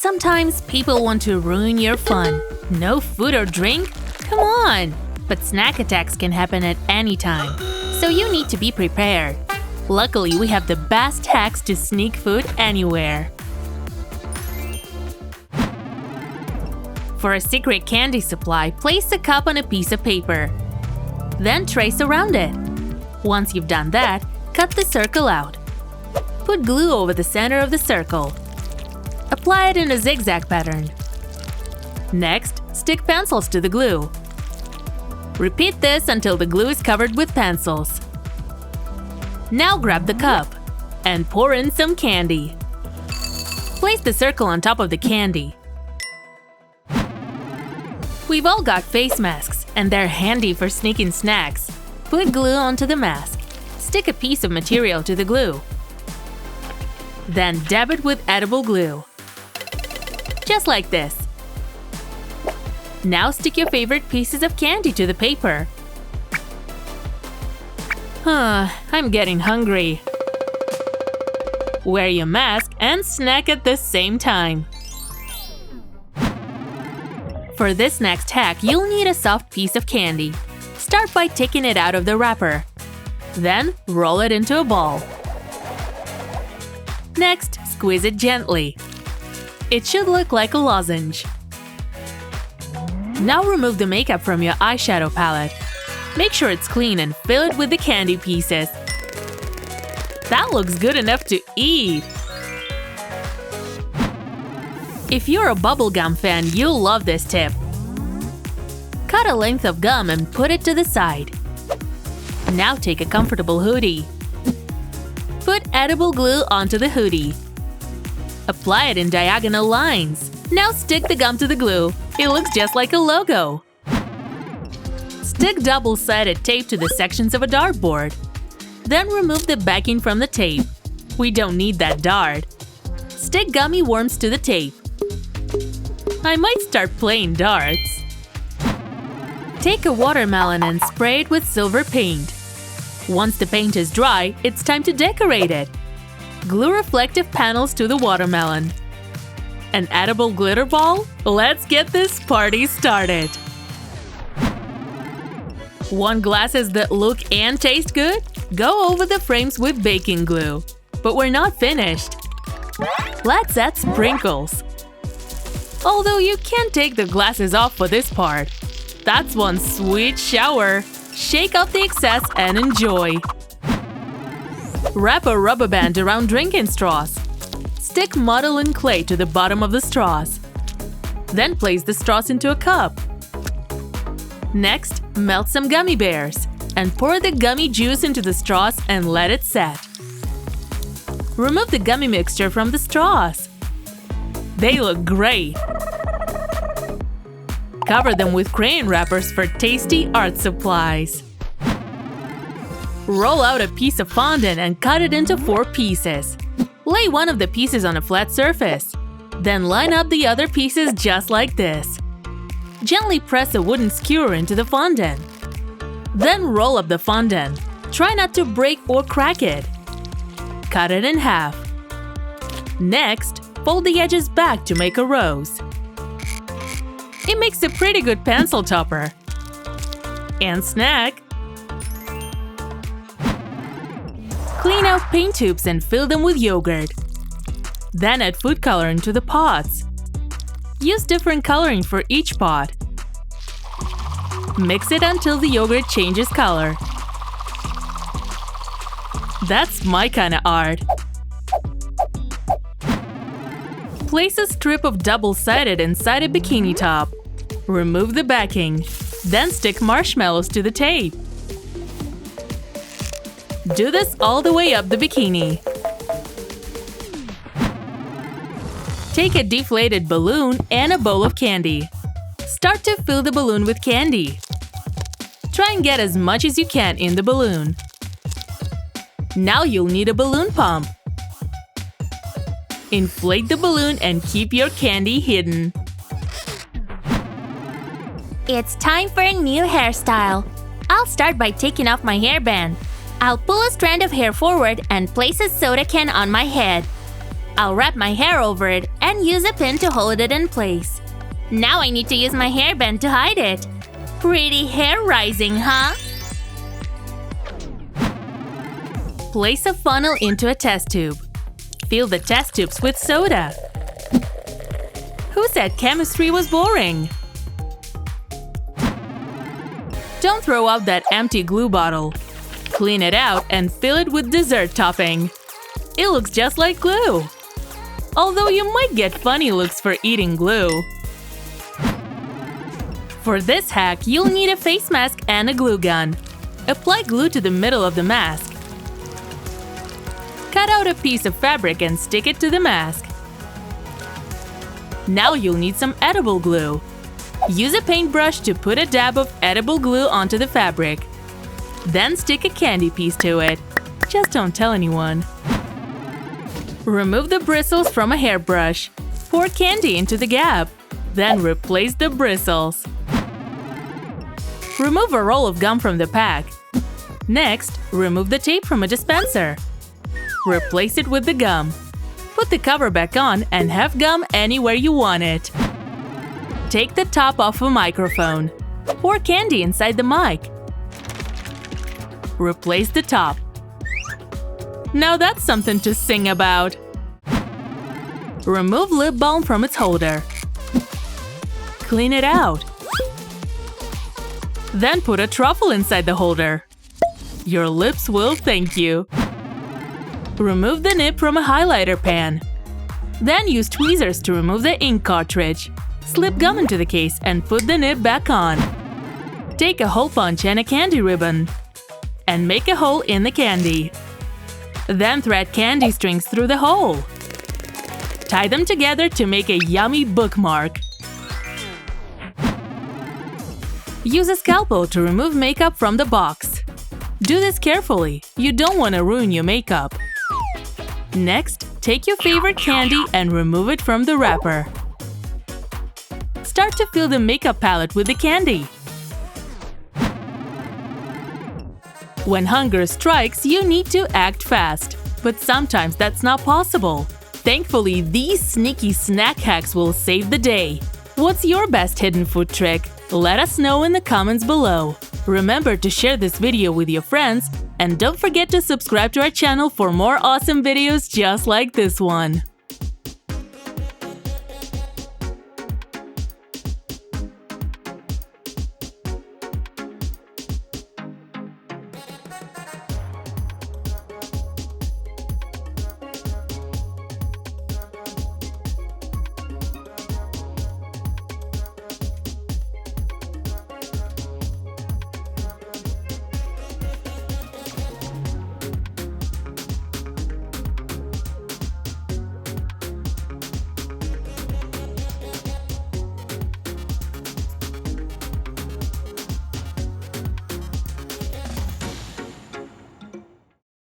Sometimes people want to ruin your fun. No food or drink? Come on! But snack attacks can happen at any time, so you need to be prepared. Luckily, we have the best hacks to sneak food anywhere. For a secret candy supply, place the cup on a piece of paper. Then trace around it. Once you've done that, cut the circle out. Put glue over the center of the circle. Apply it in a zigzag pattern. Next, stick pencils to the glue. Repeat this until the glue is covered with pencils. Now grab the cup and pour in some candy. Place the circle on top of the candy. We've all got face masks, and they're handy for sneaking snacks. Put glue onto the mask. Stick a piece of material to the glue. Then dab it with edible glue. Just like this. Now stick your favorite pieces of candy to the paper. I'm getting hungry. Wear your mask and snack at the same time. For this next hack, you'll need a soft piece of candy. Start by taking it out of the wrapper. Then roll it into a ball. Next, squeeze it gently. It should look like a lozenge. Now remove the makeup from your eyeshadow palette. Make sure it's clean and fill it with the candy pieces. That looks good enough to eat! If you're a bubblegum fan, you'll love this tip. Cut a length of gum and put it to the side. Now take a comfortable hoodie. Put edible glue onto the hoodie. Apply it in diagonal lines. Now stick the gum to the glue. It looks just like a logo. Stick double-sided tape to the sections of a dartboard. Then remove the backing from the tape. We don't need that dart. Stick gummy worms to the tape. I might start playing darts. Take a watermelon and spray it with silver paint. Once the paint is dry, it's time to decorate it. Glue reflective panels to the watermelon. An edible glitter ball? Let's get this party started! Want glasses that look and taste good? Go over the frames with baking glue. But we're not finished. Let's add sprinkles. Although you can't take the glasses off for this part. That's one sweet shower. Shake off the excess and enjoy. Wrap a rubber band around drinking straws. Stick modeling clay to the bottom of the straws. Then place the straws into a cup. Next, melt some gummy bears and pour the gummy juice into the straws and let it set. Remove the gummy mixture from the straws. They look great! Cover them with crayon wrappers for tasty art supplies. Roll out a piece of fondant and cut it into 4 pieces. Lay one of the pieces on a flat surface. Then line up the other pieces just like this. Gently press a wooden skewer into the fondant. Then roll up the fondant. Try not to break or crack it. Cut it in half. Next, fold the edges back to make a rose. It makes a pretty good pencil topper. And snack! Clean out paint tubes and fill them with yogurt. Then add food coloring to the pots. Use different coloring for each pot. Mix it until the yogurt changes color. That's my kind of art. Place a strip of double-sided inside a bikini top. Remove the backing. Then stick marshmallows to the tape. Do this all the way up the bikini. Take a deflated balloon and a bowl of candy. Start to fill the balloon with candy. Try and get as much as you can in the balloon. Now you'll need a balloon pump. Inflate the balloon and keep your candy hidden. It's time for a new hairstyle. I'll start by taking off my hairband. I'll pull a strand of hair forward and place a soda can on my head. I'll wrap my hair over it and use a pin to hold it in place. Now I need to use my hairband to hide it. Pretty hair rising, huh? Place a funnel into a test tube. Fill the test tubes with soda. Who said chemistry was boring? Don't throw out that empty glue bottle. Clean it out and fill it with dessert topping. It looks just like glue. Although you might get funny looks for eating glue. For this hack, you'll need a face mask and a glue gun. Apply glue to the middle of the mask. Cut out a piece of fabric and stick it to the mask. Now you'll need some edible glue. Use a paintbrush to put a dab of edible glue onto the fabric. Then stick a candy piece to it. Just don't tell anyone. Remove the bristles from a hairbrush. Pour candy into the gap. Then replace the bristles. Remove a roll of gum from the pack. Next, remove the tape from a dispenser. Replace it with the gum. Put the cover back on and have gum anywhere you want it. Take the top off a microphone. Pour candy inside the mic. Replace the top. Now that's something to sing about. Remove lip balm from its holder. Clean it out. Then put a truffle inside the holder. Your lips will thank you. Remove the nib from a highlighter pan. Then use tweezers to remove the ink cartridge. Slip gum into the case and put the nib back on. Take a hole punch and a candy ribbon. And make a hole in the candy. Then thread candy strings through the hole. Tie them together to make a yummy bookmark. Use a scalpel to remove makeup from the box. Do this carefully, you don't want to ruin your makeup. Next, take your favorite candy and remove it from the wrapper. Start to fill the makeup palette with the candy. When hunger strikes, you need to act fast. But sometimes that's not possible. Thankfully, these sneaky snack hacks will save the day. What's your best hidden food trick? Let us know in the comments below. Remember to share this video with your friends, and don't forget to subscribe to our channel for more awesome videos just like this one.